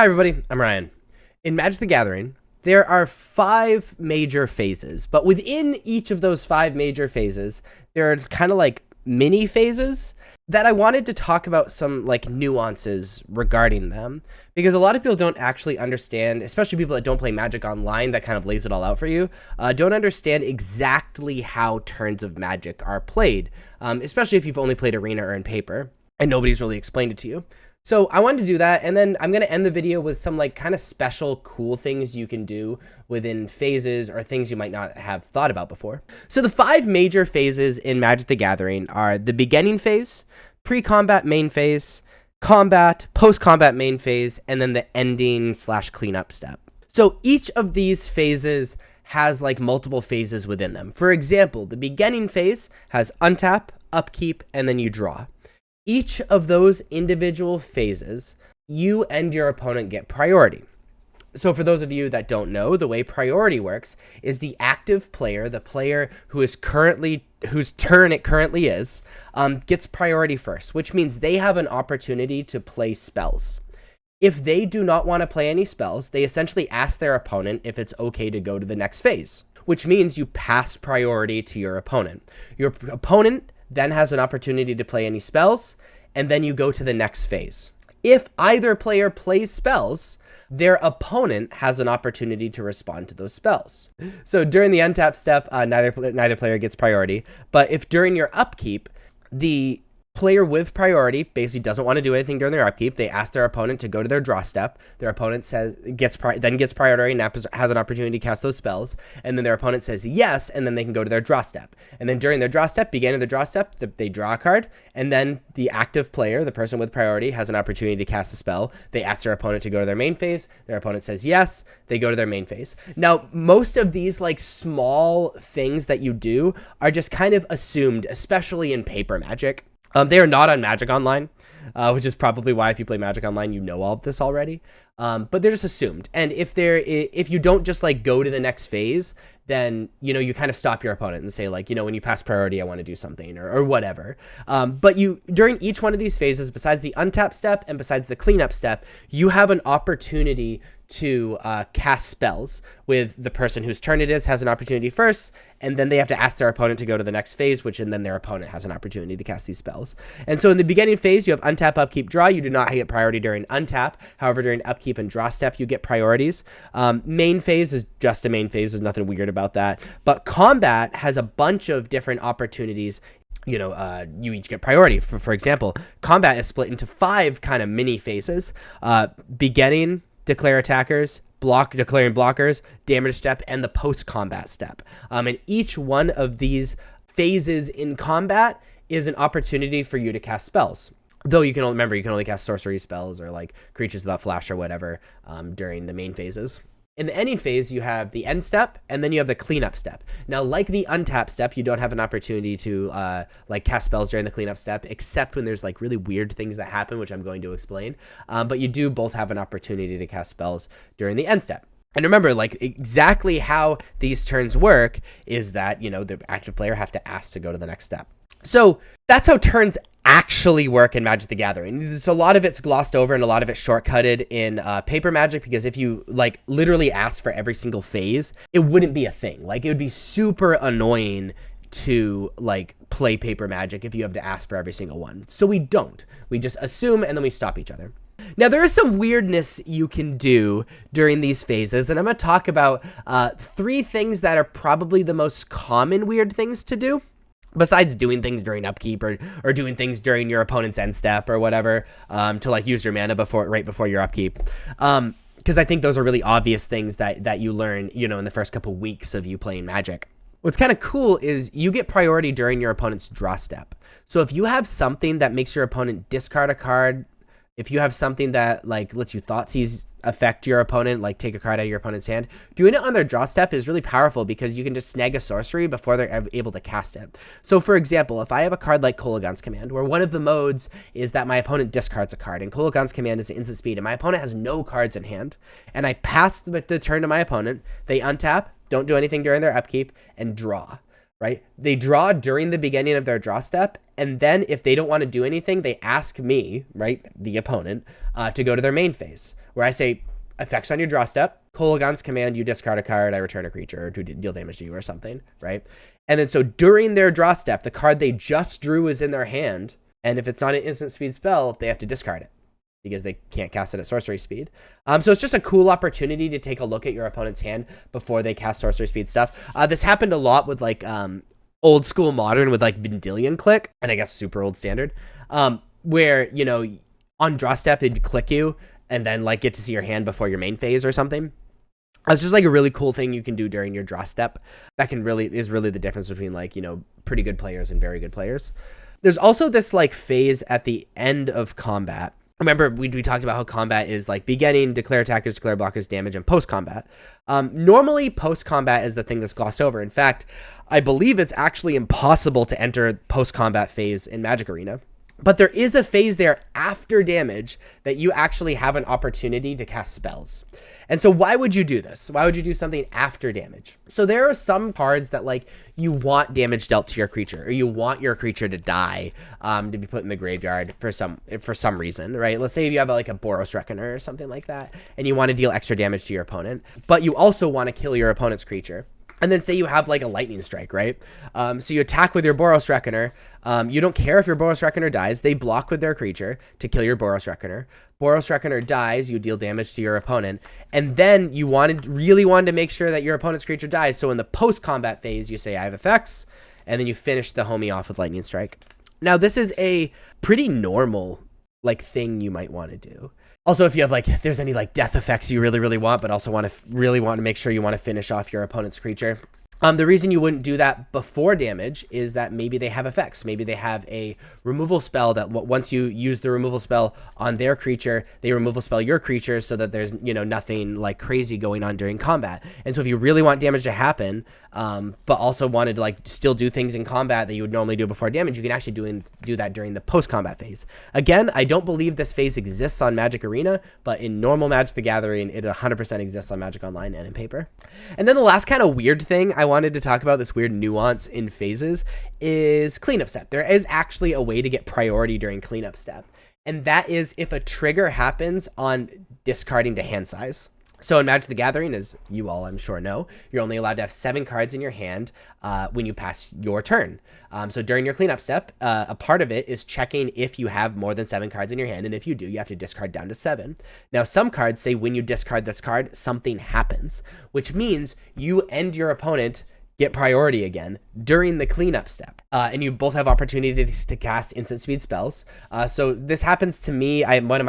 Hi everybody, I'm Ryan. In Magic the Gathering, there are 5 major phases, but within each of those 5 major phases, there are kind of like mini phases that I wanted to talk about some like nuances regarding them, because a lot of people don't actually understand, especially people that don't play Magic online that kind of lays it all out for you, don't understand exactly how turns of Magic are played, especially if you've only played Arena or in paper, and nobody's really explained it to you. So I wanted to do that, and then I'm going to end the video with some like kind of special cool things you can do within phases or things you might not have thought about before. So the 5 major phases in Magic the Gathering are the beginning phase, pre-combat main phase, combat, post-combat main phase, and then the ending / cleanup step. So each of these phases has like multiple phases within them. For example, the beginning phase has untap, upkeep, and then you draw. Each of those individual phases, you and your opponent get priority. So for those of you that don't know, the way priority works is the active player, the player whose turn it currently is, gets priority first, which means they have an opportunity to play spells. If they do not want to play any spells, they essentially ask their opponent if it's okay to go to the next phase, which means you pass priority to your opponent. Your opponent then has an opportunity to play any spells, and then you go to the next phase. If either player plays spells, their opponent has an opportunity to respond to those spells. So during the untap step, neither player gets priority, but if during your upkeep, the player with priority basically doesn't want to do anything during their upkeep, they ask their opponent to go to their draw step. Their opponent gets priority and has an opportunity to cast those spells, and then their opponent says yes, and then they can go to their draw step. And then during their draw step, beginning of the draw step, they draw a card, and then the active player, the person with priority, has an opportunity to cast a spell. They ask their opponent to go to their main phase. Their opponent says yes, they go to their main phase. Now, most of these like small things that you do are just kind of assumed, especially in paper Magic. They are not on Magic Online, which is probably why if you play Magic Online, you know all of this already. But they're just assumed. And if you don't just like go to the next phase, then, you know, you kind of stop your opponent and say like, you know, when you pass priority, I want to do something or whatever. But during each one of these phases, besides the untap step and besides the cleanup step, you have an opportunity to cast spells. With the person whose turn it is has an opportunity first, and then they have to ask their opponent to go to the next phase, and then their opponent has an opportunity to cast these spells. And so in the beginning phase, you have untap, upkeep, draw. You do not get priority during untap. However, during upkeep and draw step, you get priorities. Main phase is just a main phase. There's nothing weird about that. But combat has a bunch of different opportunities. You know, you each get priority. For example, combat is split into 5 kind of mini phases. Beginning, declare attackers, declaring blockers, damage step, and the post-combat step. And each one of these phases in combat is an opportunity for you to cast spells. Though you can only cast sorcery spells or like creatures without flash or whatever during the main phases. In the ending phase, you have the end step, and then you have the cleanup step. Now, like the untap step, you don't have an opportunity to like cast spells during the cleanup step, except when there's like really weird things that happen, which I'm going to explain. But you do both have an opportunity to cast spells during the end step. And remember, like exactly how these turns work is that, you know, the active player have to ask to go to the next step. So that's how turns actually work in Magic the Gathering. So a lot of it's glossed over and a lot of it's shortcutted in paper Magic, because if you like literally ask for every single phase, it wouldn't be a thing. Like it would be super annoying to like play paper Magic if you have to ask for every single one. So we don't. We just assume and then we stop each other. Now, there is some weirdness you can do during these phases, and I'm going to talk about 3 things that are probably the most common weird things to do, besides doing things during upkeep or doing things during your opponent's end step or whatever, to like use your mana right before your upkeep. Because I think those are really obvious things that you learn, you know, in the first couple weeks of you playing Magic. What's kind of cool is you get priority during your opponent's draw step. So if you have something that makes your opponent discard a card, if you have something that like lets you Thoughtseize affect your opponent, like take a card out of your opponent's hand, doing it on their draw step is really powerful because you can just snag a sorcery before they're able to cast it. So for example, if I have a card like Kolaghan's Command, where one of the modes is that my opponent discards a card, and Kolaghan's Command is an instant speed, and my opponent has no cards in hand, and I pass the turn to my opponent, they untap, don't do anything during their upkeep, and draw. Right? They draw during the beginning of their draw step, and then if they don't want to do anything, they ask me, right, the opponent, to go to their main phase, where I say effects on your draw step, Kolaghan's command, you discard a card, I return a creature or to deal damage to you or something, right? And then so during their draw step, the card they just drew is in their hand, and if it's not an instant speed spell, they have to discard it because they can't cast it at sorcery speed. So it's just a cool opportunity to take a look at your opponent's hand before they cast sorcery speed stuff. This happened a lot with like old school modern with like Vendilion Click, and I guess super old standard, where, you know, on draw step, they'd click you and then like get to see your hand before your main phase or something. It's just like a really cool thing you can do during your draw step that is really the difference between like, you know, pretty good players and very good players. There's also this like phase at the end of combat. Remember, we talked about how combat is like beginning, declare attackers, declare blockers, damage, and post-combat. Normally, post-combat is the thing that's glossed over. In fact, I believe it's actually impossible to enter post-combat phase in Magic Arena. But there is a phase there after damage that you actually have an opportunity to cast spells. And so why would you do this? Why would you do something after damage? So there are some cards that like you want damage dealt to your creature, or you want your creature to die, to be put in the graveyard for some reason, right? Let's say you have like a Boros Reckoner or something like that, and you want to deal extra damage to your opponent, but you also want to kill your opponent's creature. And then say you have like a lightning strike, right? So you attack with your Boros Reckoner. You don't care if your Boros Reckoner dies. They block with their creature to kill your Boros Reckoner. Boros Reckoner dies. You deal damage to your opponent. And then you really wanted to make sure that your opponent's creature dies. So in the post-combat phase, you say, I have effects. And then you finish the homie off with lightning strike. Now, this is a pretty normal like thing you might want to do. Also, if you have like, if there's any like death effects you really want, but also want to make sure you want to finish off your opponent's creature. The reason you wouldn't do that before damage is that maybe they have effects. Maybe they have a removal spell that once you use the removal spell on their creature, they removal spell your creature so that there's, you know, nothing like crazy going on during combat. And so if you really want damage to happen, but also wanted to like still do things in combat that you would normally do before damage, you can actually do that during the post-combat phase. Again, I don't believe this phase exists on Magic Arena, but in normal Magic the Gathering, it 100% exists on Magic Online and in paper. And then the last kind of weird thing I wanted to talk about, this weird nuance in phases, is cleanup step. There is actually a way to get priority during cleanup step, and that is if a trigger happens on discarding to hand size. So in Magic the Gathering, as you all I'm sure know, you're only allowed to have 7 cards in your hand when you pass your turn. So during your cleanup step, a part of it is checking if you have more than 7 cards in your hand, and if you do, you have to discard down to 7. Now, some cards say when you discard this card, something happens, which means you and your opponent get priority again during the cleanup step. And you both have opportunities to cast instant speed spells. So this happens to me. One of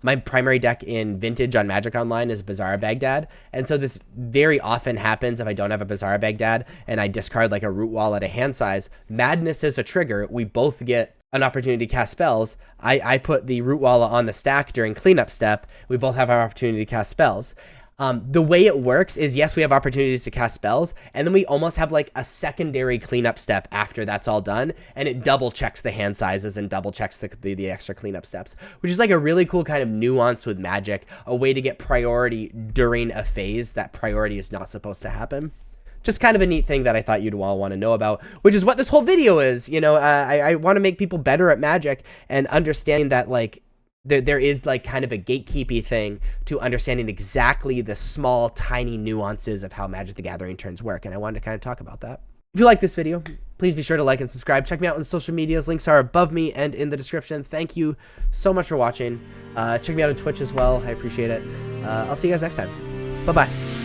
my primary deck in Vintage on Magic Online is Bazaar Baghdad. And so this very often happens if I don't have a Bazaar Baghdad and I discard like a Root Wall at a hand size. Madness is a trigger. We both get an opportunity to cast spells. I put the Root Wall on the stack during cleanup step. We both have our opportunity to cast spells. The way it works is, yes, we have opportunities to cast spells, and then we almost have like a secondary cleanup step after that's all done, and it double checks the hand sizes and double checks the extra cleanup steps, which is like a really cool kind of nuance with Magic, a way to get priority during a phase that priority is not supposed to happen. Just kind of a neat thing that I thought you'd all want to know about, which is what this whole video is. You know, I want to make people better at Magic and understanding that like, there is like kind of a gatekeepy thing to understanding exactly the small, tiny nuances of how Magic the Gathering turns work. And I wanted to kind of talk about that. If you like this video, please be sure to like and subscribe. Check me out on social medias. Links are above me and in the description. Thank you so much for watching. Check me out on Twitch as well. I appreciate it. I'll see you guys next time. Bye-bye.